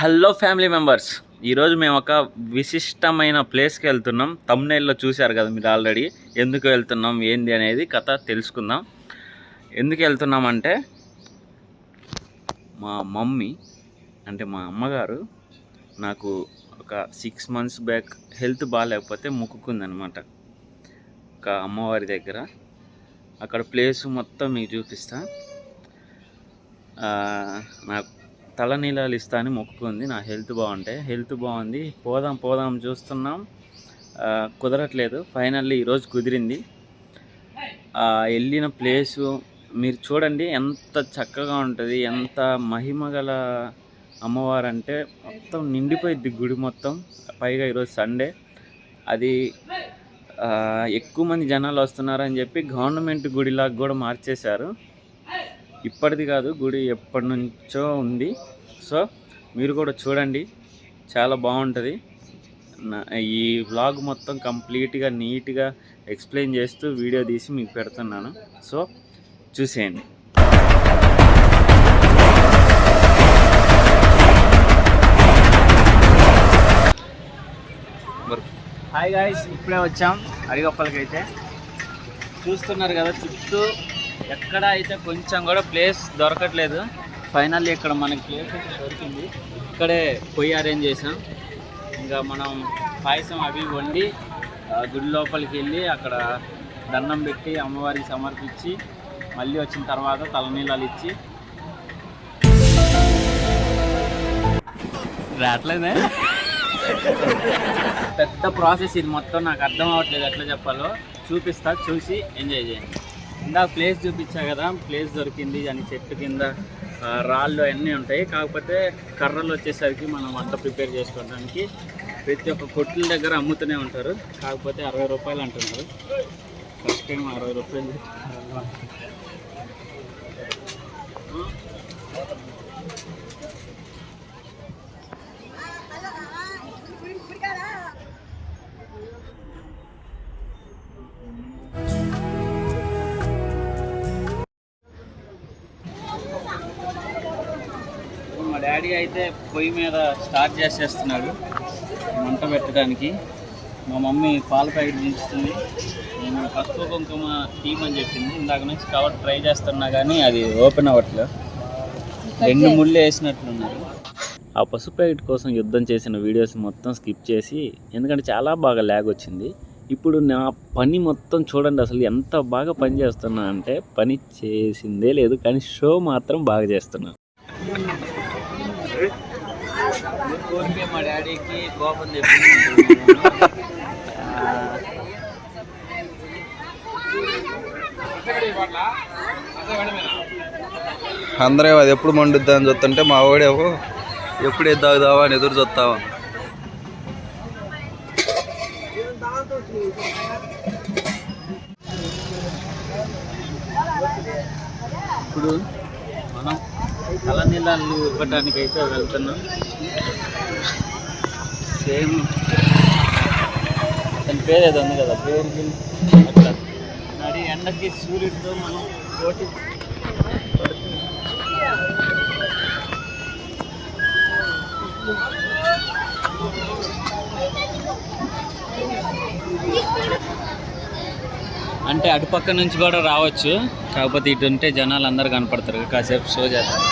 Hello family members, ఈరోజు మేము ఒక విశిష్టమైన ప్లేస్కి వెళ్తున్నాం. థంబ్నెయిల్లో చూశారు కదా మీరు ఆల్రెడీ. ఎందుకు వెళ్తున్నాం ఏంది అనేది కథ తెలుసుకుందాం. ఎందుకు వెళ్తున్నామంటే మా మమ్మీ అంటే మా అమ్మగారు నాకు ఒక 6 months బ్యాక్ హెల్త్ బాగాలేకపోతే మొక్కుకుందనమాట ఒక అమ్మవారి దగ్గర. అక్కడ ప్లేస్ మొత్తం మీకు చూపిస్తా. నాకు తలనీలాలు ఇస్తా అని మొక్కుకుంది. నా హెల్త్ బాగుంది, పోదాం చూస్తున్నాం, కుదరట్లేదు. ఫైనల్లీ ఈరోజు కుదిరింది. వెళ్ళిన ప్లేసు మీరు చూడండి, ఎంత చక్కగా ఉంటుంది, ఎంత మహిమగల అమ్మవారు అంటే మొత్తం నిండిపోయిద్ది గుడి మొత్తం. పైగా ఈరోజు సండే, అది ఎక్కువ మంది జనాలు వస్తున్నారని చెప్పి గవర్నమెంట్ గుడిలాగా కూడా మార్చేశారు. ఇప్పటిది కాదు, గుడి ఎప్పటి నుంచో ఉంది. సో మీరు కూడా చూడండి, చాలా బాగుంటుంది. ఈ వ్లాగ్ మొత్తం కంప్లీట్గా నీట్గా ఎక్స్ప్లెయిన్ చేస్తూ వీడియో తీసి మీకు పెడుతున్నాను. సో చూసేయండి. హాయ్ గాయ్స్, ఇప్పుడే వచ్చాం అడిగప్పలకైతే. చూస్తున్నారు కదా, చుట్టూ ఎక్కడ అయితే కొంచెం కూడా ప్లేస్ దొరకట్లేదు. ఫైనల్లీ ఇక్కడ మనకి ప్లేస్ అయితే దొరికింది. ఇక్కడే పొయ్యి అరేంజ్ చేసాం. ఇంకా మనం పాయసం అవి వండి గుడి లోపలికి వెళ్ళి అక్కడ దండం పెట్టి అమ్మవారికి సమర్పించి మళ్ళీ వచ్చిన తర్వాత తలనీలాలు ఇచ్చి రావట్లేదే. పెద్ద ప్రాసెస్ ఇది మొత్తం. నాకు అర్థం అవ్వట్లేదు ఎట్లా చెప్పాలో. చూపిస్తా, చూసి ఎంజాయ్ చేయండి. ఇందాక ప్లేస్ చూపించా కదా, ప్లేస్ దొరికింది. అని చెట్టు కింద రాళ్ళు అన్నీ ఉంటాయి. కాకపోతే కర్రలు వచ్చేసరికి మనం వంట ప్రిపేర్ చేసుకోవడానికి ప్రతి ఒక్క కొట్ల దగ్గర అమ్ముతూనే ఉంటారు. కాకపోతే 60 రూపాయలు అంటున్నారు. ఫస్ట్ టైం 60 రూపాయలు. మా డాడీ అయితే పొయ్యి మీద స్టార్ట్ చేసేస్తున్నాడు మంట పెట్టడానికి. మా మమ్మీ పాల ప్యాకెట్ దించుతుంది. నేను పసుపు కుంకుమ తీయమని చెప్పింది. ఇందాక నుంచి కవర్ ట్రై చేస్తున్నా కానీ అది ఓపెన్ అవ్వట్లేదు. 2 ముళ్ళు వేసినట్లున్నారు. ఆ పసుపు ప్యాకెట్ కోసం యుద్ధం చేసిన వీడియోస్ మొత్తం స్కిప్ చేసి, ఎందుకంటే చాలా బాగా ల్యాగ్ వచ్చింది. ఇప్పుడు నా పని మొత్తం చూడండి, అసలు ఎంత బాగా పని చేస్తున్నా అంటే పని చేసిందే లేదు, కానీ షో మాత్రం బాగా చేస్తున్నా. మా డాడీకి కోపం చెప్పింది. అందరూ అది ఎప్పుడు మండుద్దా అని చూస్తుంటే మా వాడేమో ఎప్పుడు ఎద్దాగుదావా అని ఎదురు చూస్తావా. ఇప్పుడు మనం తలనీలాలు ఇవ్వడానికి అయితే వెళ్తున్నాం. సేమ్ అతని పేరు ఏదో ఉంది కదా, పేరు అట్లా నడి ఎండకి సూర్యుడితో మనం పోటీ. అంటే అటుపక్క నుంచి కూడా రావచ్చు, కాకపోతే ఇటు ఉంటే జనాలు అందరు కనపడతారు. కాసేపు షో చేస్తారు.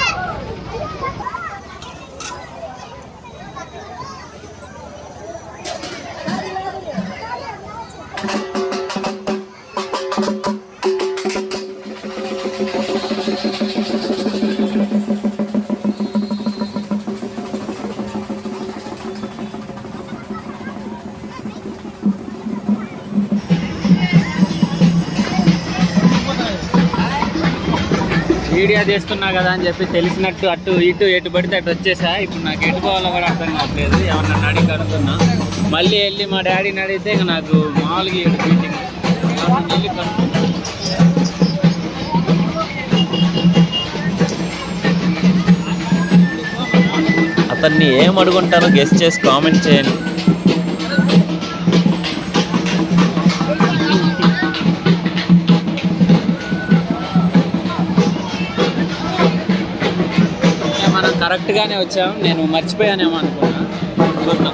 వీడియో తీస్తున్నా కదా అని చెప్పి తెలిసినట్టు అటు ఇటు ఎటు పడితే అటు వచ్చేసా. ఇప్పుడు నాకు ఎటు పోవాలో కూడా అర్థం కావట్లేదు. ఎవరన్నా అడిగి కనుక్కున్నా, మళ్ళీ వెళ్ళి మా డాడీని అడిగితే ఇక నాకు మామూలుగా ఎటు మీటింగ్ వెళ్ళి కనుక్కున్నా. అతన్ని ఏం అడుగుంటారో గెస్ట్ చేసి కామెంట్ చేయండి. కరెక్ట్గానే వచ్చాం. నేను మర్చిపోయానేమో అనుకున్నా. చూద్దాం.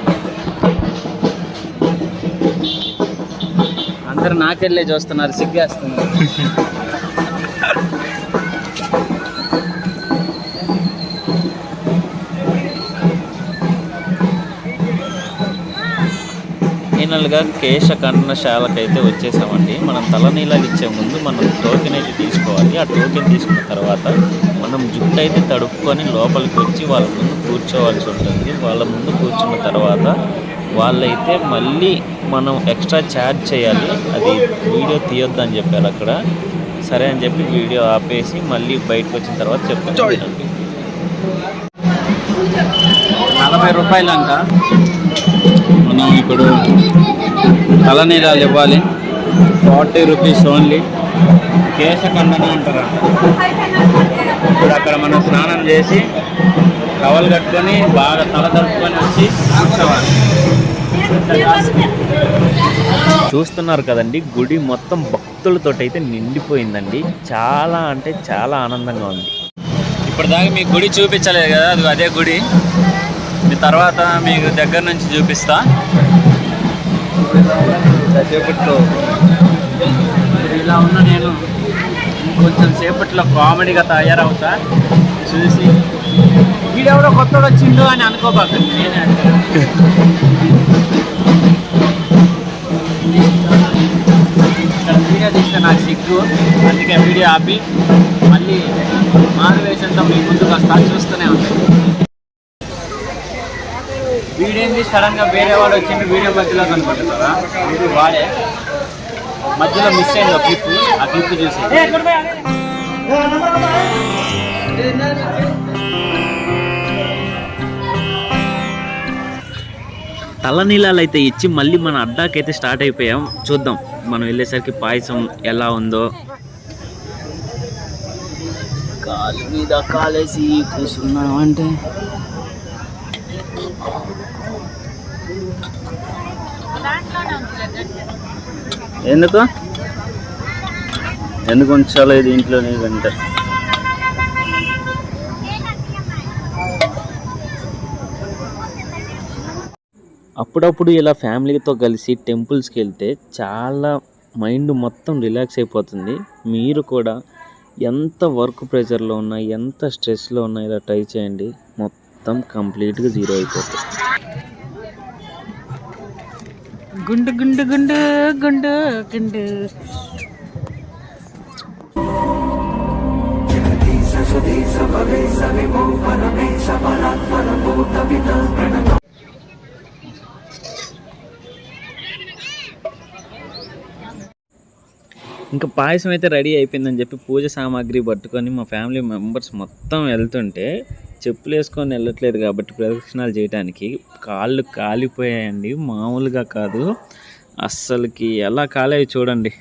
అందరు నాకెళ్ళే చూస్తున్నారు, సిగ్గేస్తున్నారు. ఫైనల్గా కేశఖండనశాలకైతే వచ్చేసామండి. మనం తలనీలాలు ఇచ్చే ముందు మనం టోకెన్ అయితే తీసుకోవాలి. ఆ టోకెన్ తీసుకున్న తర్వాత మనం జుట్టు అయితే తడుపుకొని లోపలికి వచ్చి వాళ్ళ ముందు కూర్చోవాల్సి ఉంటుంది. వాళ్ళ ముందు కూర్చున్న తర్వాత వాళ్ళైతే మళ్ళీ మనం ఎక్స్ట్రా ఛార్జ్ చేయాలి. అది వీడియో తీయొద్దని చెప్పారు అక్కడ. సరే అని చెప్పి వీడియో ఆపేసి మళ్ళీ బయటకు వచ్చిన తర్వాత చెప్తాను. 40 రూపాయలంట. మనం ఇప్పుడు తలనీలాలు ఇవ్వాలి. 40 రూపీస్ ఓన్లీ. కేశఖండన అంటారా. ఇప్పుడు అక్కడ మనం స్నానం చేసి టవల్ కట్టుకొని బాగా తల తడుపుకొని వచ్చి కూర్చోవాలి. చూస్తున్నారు కదండి, గుడి మొత్తం భక్తులతో అయితే నిండిపోయిందండి. చాలా అంటే చాలా ఆనందంగా ఉంది. ఇప్పటిదాకా మీకు గుడి చూపించలేదు కదా, అది అదే గుడి. మీ తర్వాత మీకు దగ్గర నుంచి చూపిస్తా. సేపట్లో ఇలా ఉన్న నేను ఇంకొంచెం సేపట్లో కామెడీగా తయారవుతా. చూసి వీడెవడో కొత్తగా వచ్చిండు అని అనుకోబాకండి. నేనే ఇక్కడ వీడియో తీస్తే నాకు సిగ్గు, అందుకే వీడియో ఆపి మళ్ళీ మారువేషంతో మీ ముందుకు వస్తా. చూస్తూనే ఉంటాను. వీడేంది సడన్గా వేరే వాడు వచ్చింది వీడియో మధ్యలో కనుకుంటున్నారా? వీడు వాడే. మధ్యలో మిస్ అయింది క్లిప్. ఆ క్లిప్ చూసి తలనీలాలు అయితే ఇచ్చి మళ్ళీ మన అడ్డాకైతే స్టార్ట్ అయిపోయాం. చూద్దాం మనం వెళ్ళేసరికి పాయసం ఎలా ఉందో. కాలు మీద కాలేసి కూర్చున్నాం అంటే ఎందుకు ఉంచాలో దీంట్లోనే గంట. అప్పుడప్పుడు ఇలా ఫ్యామిలీతో కలిసి టెంపుల్స్కి వెళ్తే చాలా మైండ్ మొత్తం రిలాక్స్ అయిపోతుంది. మీరు కూడా ఎంత వర్క్ ప్రెషర్లో ఉన్నా, ఎంత స్ట్రెస్లో ఉన్నా ఇలా ట్రై చేయండి. మొత్తం కంప్లీట్గా జీరో అయిపోతుంది. గుండు గుండు గుండు గుండు గుండు. ఇంకా పాయసం అయితే రెడీ అయిపోయిందని చెప్పి పూజ సామాగ్రి పట్టుకొని మా ఫ్యామిలీ మెంబర్స్ మొత్తం వెళ్తుంటే చెప్పులు వేసుకొని వెళ్ళట్లేదు కాబట్టి ప్రదక్షిణాలు చేయడానికి కాళ్ళు కాలిపోయాయండి. మామూలుగా కాదు అస్సలకి. ఎలా కాలేవి చూడండి.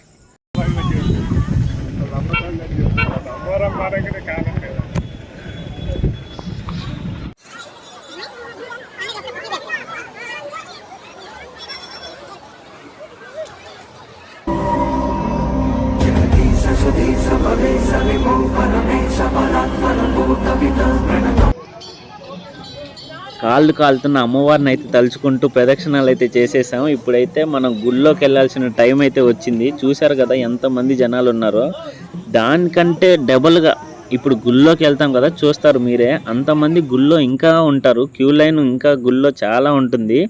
కాళ్ళు కాలుతున్న అమ్మవారిని అయితే తలుచుకుంటూ ప్రదక్షిణాలు అయితే చేసేసాము. ఇప్పుడైతే మనం గుళ్ళోకి వెళ్ళాల్సిన టైం అయితే వచ్చింది. చూశారు కదా ఎంతమంది జనాలు ఉన్నారో. దానికంటే డబుల్గా ఇప్పుడు గుళ్ళోకి వెళ్తాం కదా, చూస్తారు మీరే. అంతమంది గుళ్ళో ఇంకా ఉంటారు. క్యూ లైన్ ఇంకా గుళ్ళో చాలా ఉంటుంది.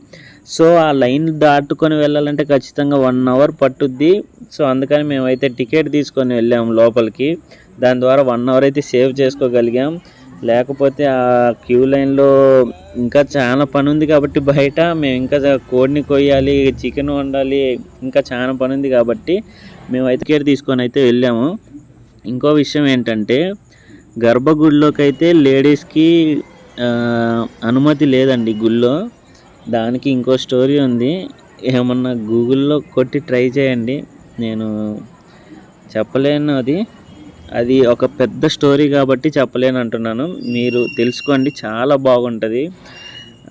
సో ఆ లైన్ దాటుకొని వెళ్ళాలంటే ఖచ్చితంగా 1 అవర్ పట్టుద్ది. సో అందుకని మేమైతే టికెట్ తీసుకొని వెళ్ళాము లోపలికి. దాని ద్వారా 1 అవర్ అయితే సేవ్ చేసుకోగలిగాం. లేకపోతే ఆ క్యూ లైన్లో ఇంకా చాలా పని ఉంది కాబట్టి బయట మేము ఇంకా కోడిని కొయ్యాలి, చికెన్ వండాలి, ఇంకా చాలా పని ఉంది కాబట్టి మేమైతే టికెట్ తీసుకొని అయితే వెళ్ళాము. ఇంకో విషయం ఏంటంటే గర్భగుడిలోకి అయితే లేడీస్కి అనుమతి లేదండి గుళ్ళో. దానికి ఇంకో స్టోరీ ఉంది. ఏమన్నా గూగుల్లో కొట్టి ట్రై చేయండి. నేను చెప్పలేను. అది ఒక పెద్ద స్టోరీ కాబట్టి చెప్పలేను అంటున్నాను. మీరు తెలుసుకోండి, చాలా బాగుంటుంది.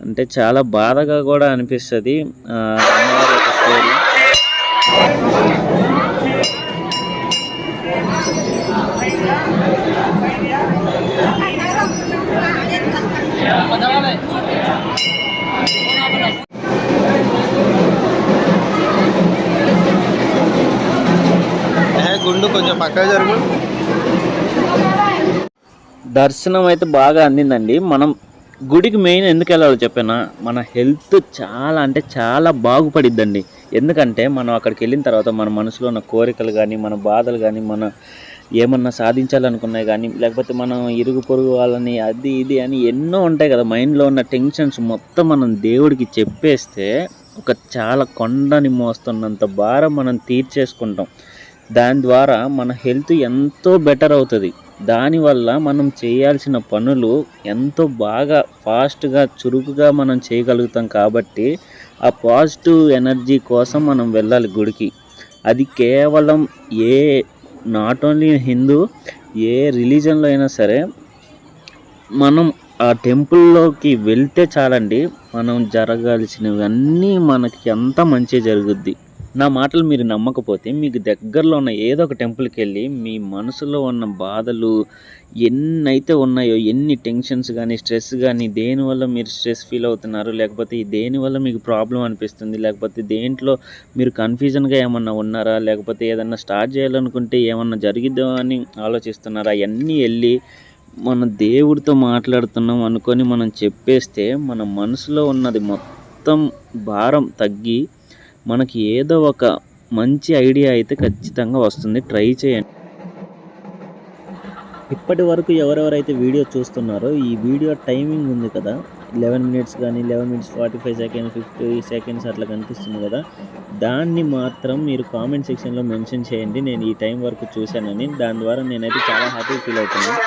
అంటే చాలా బాధగా కూడా అనిపిస్తుంది అమ్మవారి యొక్క స్టోరీ. గుండు కొంచెం పక్క జరుగు. దర్శనం అయితే బాగా అందిందండి. మనం గుడికి మెయిన్ ఎందుకు వెళ్ళాలో చెప్పినా, మన హెల్త్ చాలా అంటే చాలా బాగుపడిద్దండి. ఎందుకంటే మనం అక్కడికి వెళ్ళిన తర్వాత మన మనసులో ఉన్న కోరికలు కానీ, మన బాధలు కానీ, మన ఏమన్నా సాధించాలనుకున్నాయి కానీ, లేకపోతే మనం ఇరుగు పొరుగు వాళ్ళని అది ఇది అని ఎన్నో ఉంటాయి కదా, మైండ్లో ఉన్న టెన్షన్స్ మొత్తం మనం దేవుడికి చెప్పేస్తే ఒక చాలా కొండని మోస్తున్నంత భారం మనం తీర్చేసుకుంటాం. దాని ద్వారా మన హెల్త్ ఎంతో బెటర్ అవుతుంది. దానివల్ల మనం చేయాల్సిన పనులు ఎంతో బాగా ఫాస్ట్గా చురుకుగా మనం చేయగలుగుతాం. కాబట్టి ఆ పాజిటివ్ ఎనర్జీ కోసం మనం వెళ్ళాలి గుడికి. అది కేవలం నాట్ ఓన్లీ హిందూ, ఏ రిలీజన్లో అయినా సరే మనం ఆ టెంపుల్లోకి వెళ్తే చాలండి, మనం జరగాల్సినవన్నీ మనకి అంతా మంచి జరుగుద్ది. నా మాటలు మీరు నమ్మకపోతే మీకు దగ్గరలో ఉన్న ఏదో ఒక టెంపుల్కి వెళ్ళి మీ మనసులో ఉన్న బాధలు ఎన్నైతే ఉన్నాయో, ఎన్ని టెన్షన్స్ కానీ, స్ట్రెస్ కానీ, దేనివల్ల మీరు స్ట్రెస్ ఫీల్ అవుతున్నారు, లేకపోతే దేనివల్ల మీకు ప్రాబ్లం అనిపిస్తుంది, లేకపోతే దేంట్లో మీరు కన్ఫ్యూజన్గా ఏమన్నా ఉన్నారా, లేకపోతే ఏదన్నా స్టార్ట్ చేయాలనుకుంటే ఏమన్నా జరిగిద్దో అని ఆలోచిస్తున్నారా, అవన్నీ వెళ్ళి మన దేవుడితో మాట్లాడుతున్నాం అనుకొని మనం చెప్పేస్తే మన మనసులో ఉన్నది మొత్తం భారం తగ్గి మనకి ఏదో ఒక మంచి ఐడియా అయితే ఖచ్చితంగా వస్తుంది. ట్రై చేయండి. ఇప్పటి వరకు ఎవరెవరైతే వీడియో చూస్తున్నారో, ఈ వీడియో టైమింగ్ ఉంది కదా, 11 minutes కానీ 11 minutes 45 seconds 50 seconds అట్లా కనిపిస్తుంది కదా, దాన్ని మాత్రం మీరు కామెంట్ సెక్షన్లో మెన్షన్ చేయండి నేను ఈ టైం వరకు చూశానని. దాని ద్వారా నేనైతే చాలా హ్యాపీ ఫీల్ అవుతున్నాను.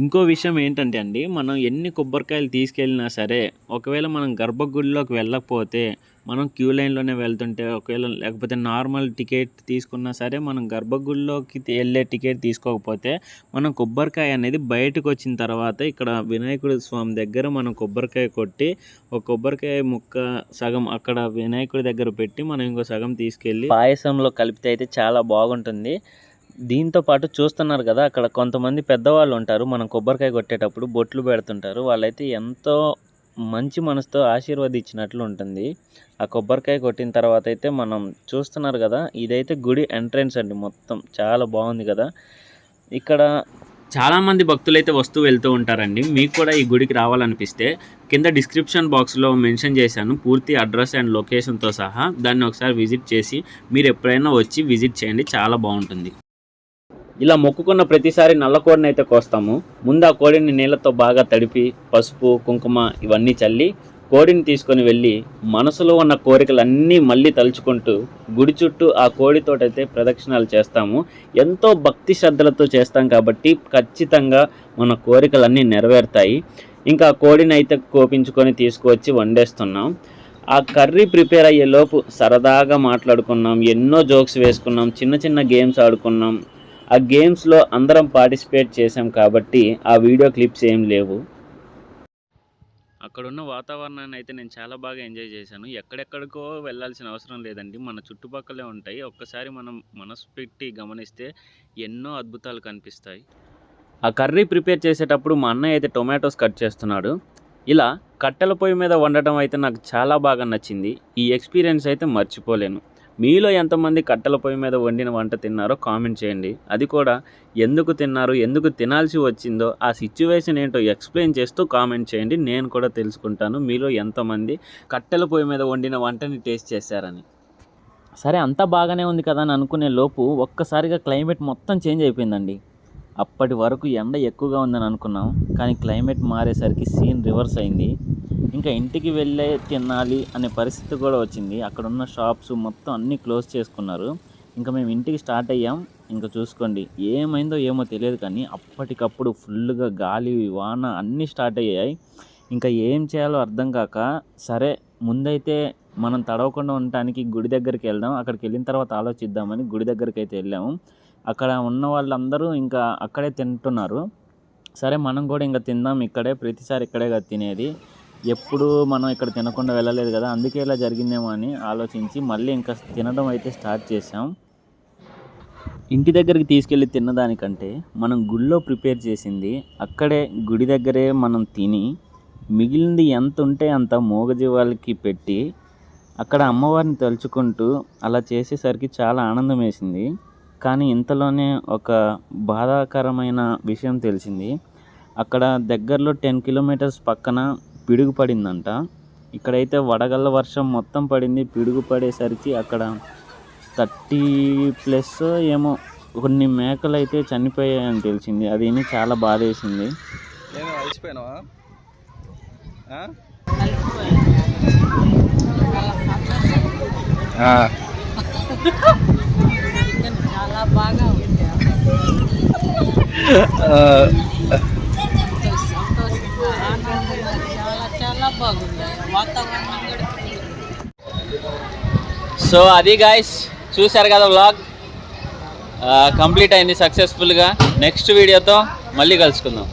ఇంకో విషయం ఏంటంటే అండి, మనం ఎన్ని కొబ్బరికాయలు తీసుకెళ్ళినా సరే, ఒకవేళ మనం గర్భగుడిలోకి వెళ్ళకపోతే, మనం క్యూ లైన్లోనే వెళ్తుంటే, ఒకవేళ లేకపోతే నార్మల్ టికెట్ తీసుకున్నా సరే, మనం గర్భగుడిలోకి వెళ్ళే టికెట్ తీసుకోకపోతే, మనం కొబ్బరికాయ అనేది బయటకు వచ్చిన తర్వాత ఇక్కడ వినాయకుడి స్వామి దగ్గర మనం కొబ్బరికాయ కొట్టి, ఒక కొబ్బరికాయ ముక్క సగం అక్కడ వినాయకుడి దగ్గర పెట్టి, మనం ఇంకో సగం తీసుకెళ్ళి పాయసంలో కలిపితే అయితే చాలా బాగుంటుంది. దీంతో పాటు చూస్తున్నారు కదా, అక్కడ కొంతమంది పెద్దవాళ్ళు ఉంటారు, మనం కొబ్బరికాయ కొట్టేటప్పుడు బొట్లు పెడుతుంటారు. వాళ్ళైతే ఎంతో మంచి మనసుతో ఆశీర్వదించినట్లు ఉంటుంది. ఆ కొబ్బరికాయ కొట్టిన తర్వాత అయితే మనం చూస్తున్నారు కదా, ఇదైతే గుడి ఎంట్రన్స్ అండి. మొత్తం చాలా బాగుంది కదా. ఇక్కడ చాలామంది భక్తులు అయితే వస్తూ వెళ్తూ ఉంటారండి. మీకు కూడా ఈ గుడికి రావాలనిపిస్తే కింద డిస్క్రిప్షన్ బాక్స్లో మెన్షన్ చేశాను పూర్తి అడ్రస్ అండ్ లొకేషన్తో సహా. దాన్ని ఒకసారి విజిట్ చేసి మీరు ఎప్పుడైనా వచ్చి విజిట్ చేయండి, చాలా బాగుంటుంది. ఇలా మొక్కుకున్న ప్రతిసారి నల్ల కోడిని అయితే కోస్తాము. ముందు ఆ కోడిని నీళ్ళతో బాగా తడిపి పసుపు కుంకుమ ఇవన్నీ చల్లి కోడిని తీసుకొని వెళ్ళి మనసులో ఉన్న కోరికలన్నీ మళ్ళీ తలుచుకుంటూ గుడి చుట్టూ ఆ కోడితోటైతే ప్రదక్షిణాలు చేస్తాము. ఎంతో భక్తి శ్రద్ధలతో చేస్తాం కాబట్టి ఖచ్చితంగా మన కోరికలన్నీ నెరవేరుతాయి. ఇంకా ఆ కోడిని అయితే కోపించుకొని తీసుకువచ్చి వండేస్తున్నాం. ఆ కర్రీ ప్రిపేర్ అయ్యేలోపు సరదాగా మాట్లాడుకున్నాం, ఎన్నో జోక్స్ వేసుకున్నాం, చిన్న చిన్న గేమ్స్ ఆడుకున్నాం. ఆ గేమ్స్లో అందరం పార్టిసిపేట్ చేసాం కాబట్టి ఆ వీడియో క్లిప్స్ ఏం లేవు. అక్కడున్న వాతావరణాన్ని అయితే నేను చాలా బాగా ఎంజాయ్ చేశాను. ఎక్కడెక్కడికో వెళ్ళాల్సిన అవసరం లేదండి, మన చుట్టుపక్కలే ఉంటాయి. ఒక్కసారి మనం మనసు పెట్టి గమనిస్తే ఎన్నో అద్భుతాలు కనిపిస్తాయి. ఆ కర్రీ ప్రిపేర్ చేసేటప్పుడు మా అన్నయ్య అయితే టొమాటోస్ కట్ చేస్తున్నాడు. ఇలా కట్టెల పొయ్యి మీద వండటం అయితే నాకు చాలా బాగా నచ్చింది. ఈ ఎక్స్పీరియన్స్ అయితే మర్చిపోలేను. మీలో ఎంతమంది కట్టెల పొయ్యి మీద వండిన వంట తిన్నారో కామెంట్ చేయండి. అది కూడా ఎందుకు తిన్నారు, ఎందుకు తినాల్సి వచ్చిందో, ఆ సిచ్యువేషన్ ఏంటో ఎక్స్ప్లెయిన్ చేస్తూ కామెంట్ చేయండి. నేను కూడా తెలుసుకుంటాను మీలో ఎంతమంది కట్టెల పొయ్యి మీద వండిన వంటని టేస్ట్ చేశారని. సరే, అంతా బాగానే ఉంది కదా అని అనుకునే లోపు ఒక్కసారిగా క్లైమేట్ మొత్తం చేంజ్ అయిపోయిందండి. అప్పటి వరకు ఎండ ఎక్కువగా ఉందని అనుకున్నాం, కానీ క్లైమేట్ మారేసరికి సీన్ రివర్స్ అయింది. ఇంకా ఇంటికి వెళ్ళే తినాలి అనే పరిస్థితి కూడా వచ్చింది. అక్కడ ఉన్న షాప్స్ మొత్తం అన్నీ క్లోజ్ చేసుకున్నారు. ఇంకా మేము ఇంటికి స్టార్ట్ అయ్యాం. ఇంకా చూసుకోండి ఏమైందో ఏమో తెలియదు, కానీ అప్పటికప్పుడు ఫుల్గా గాలి వాన అన్నీ స్టార్ట్ అయ్యాయి. ఇంకా ఏం చేయాలో అర్థం కాక, సరే ముందైతే మనం తడవకుండా ఉండటానికి గుడి దగ్గరికి వెళ్దాం, అక్కడికి వెళ్ళిన తర్వాత ఆలోచిద్దామని గుడి దగ్గరికి అయితే వెళ్ళాము. అక్కడ ఉన్న వాళ్ళందరూ ఇంకా అక్కడే తింటున్నారు. సరే మనం కూడా ఇంకా తిందాం, ఇక్కడే ప్రతిసారి ఇక్కడే కదా తినేది, ఎప్పుడు మనం ఇక్కడ తినకుండా వెళ్ళలేదు కదా, అందుకే ఇలా జరిగిందేమో అని ఆలోచించి మళ్ళీ ఇంకా తినడం అయితే స్టార్ట్ చేసాం. ఇంటి దగ్గరికి తీసుకెళ్ళి తిన్నదానికంటే మనం గుడిలో ప్రిపేర్ చేసింది అక్కడే గుడి దగ్గరే మనం తిని మిగిలింది ఎంత ఉంటే అంత మూగజీవాలకి పెట్టి అక్కడ అమ్మవారిని తలుచుకుంటూ అలా చేసేసరికి చాలా ఆనందం వేసింది. కానీ ఇంతలోనే ఒక బాధాకరమైన విషయం తెలిసింది. అక్కడ దగ్గరలో 10 కిలోమీటర్స్ పక్కన పిడుగు పడిందంట. ఇక్కడైతే వడగళ్ళ వర్షం మొత్తం పడింది. పిడుగు పడేసరికి అక్కడ 30+ ఏమో కొన్ని మేకలు అయితే చనిపోయాయని తెలిసింది. అది విని చాలా బాధ వేసింది. నేను అలసిపోయినావా? చాలా బాగా ఉంది. సంతోషంగా ఆనందంగా చాలా చాలా బాగుంది వాతావరణం కూడా. సో అది గాయ్స్, చూశారు కదా వ్లాగ్. కంప్లీట్ అయింది సక్సెస్ఫుల్గా. నెక్స్ట్ వీడియోతో మళ్ళీ కలుసుకుందాం.